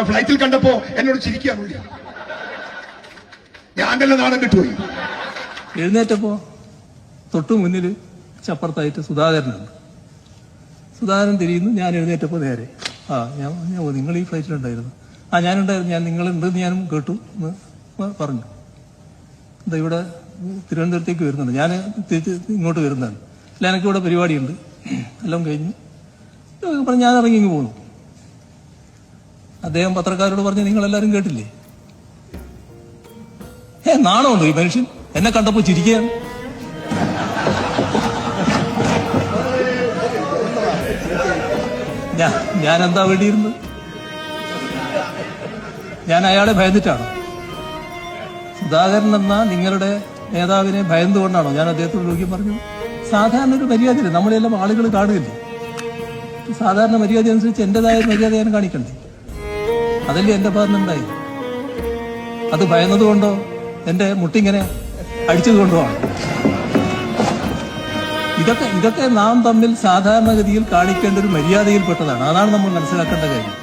ഫ്ലൈറ്റിൽ കണ്ടപ്പോ എന്നോട് ചിരിക്കാൻ വേണ്ടി ഞാൻ തന്നെ നാണം കിട്ടുപോയി. എഴുന്നേറ്റപ്പോ തൊട്ടു മുന്നിൽ ചപ്പുറത്തായിട്ട് സുധാകരനുണ്ട്. സുധാകരൻ തിരിയുന്നു. ഞാൻ എഴുന്നേറ്റപ്പോ നേരെ ഞാൻ നിങ്ങൾ ഈ ഫ്ലൈറ്റിലുണ്ടായിരുന്നു? ഞാനുണ്ടായിരുന്നു. ഞാൻ നിങ്ങളുണ്ടെന്ന് ഞാനും കേട്ടു എന്ന് പറഞ്ഞു. എന്താ ഇവിടെ തിരുവനന്തപുരത്തേക്ക് വരുന്നുണ്ട്, ഞാൻ തിരിച്ച് ഇങ്ങോട്ട് വരുന്നതാണ്. അല്ല എനിക്കിവിടെ പരിപാടിയുണ്ട്, എല്ലാം കഴിഞ്ഞ് പറഞ്ഞ് ഞാൻ ഇറങ്ങി ഇങ്ങ് പോന്നു. അദ്ദേഹം പത്രക്കാരോട് പറഞ്ഞ് നിങ്ങളെല്ലാരും കേട്ടില്ലേ? നാണമുണ്ടോ ഈ മനുഷ്യൻ? എന്നെ കണ്ടപ്പോ ചിരിക്കുകയാണ്. ഞാൻ എന്താ വേണ്ടിയിരുന്നത്? ഞാൻ അയാളെ ഭയന്നിട്ടാണോ? സുധാകരൻ എന്ന നിങ്ങളുടെ നേതാവിനെ ഭയന്നുകൊണ്ടാണോ ഞാൻ അദ്ദേഹത്തോട് ചോദിക്കാൻ പറഞ്ഞത്? സാധാരണ ഒരു മര്യാദയില്ല, നമ്മളെല്ലാം ആളുകൾ കാണുകയില്ലേ? സാധാരണ മര്യാദ അനുസരിച്ച് എന്റേതായ മര്യാദ ഞാൻ കാണിക്കണ്ടേ? അതല്ലേ എന്റെ ഭാഗത്തുണ്ടായി. അത് ഭയന്നതുകൊണ്ടോ എന്റെ മുട്ടിങ്ങനെ അടിച്ചത് കൊണ്ടോ ആണ്? ഇതൊക്കെ നാം തമ്മിൽ സാധാരണഗതിയിൽ കാണിക്കേണ്ട ഒരു മര്യാദയിൽപ്പെട്ടതാണ്. അതാണ് നമ്മൾ മനസ്സിലാക്കേണ്ട കാര്യം.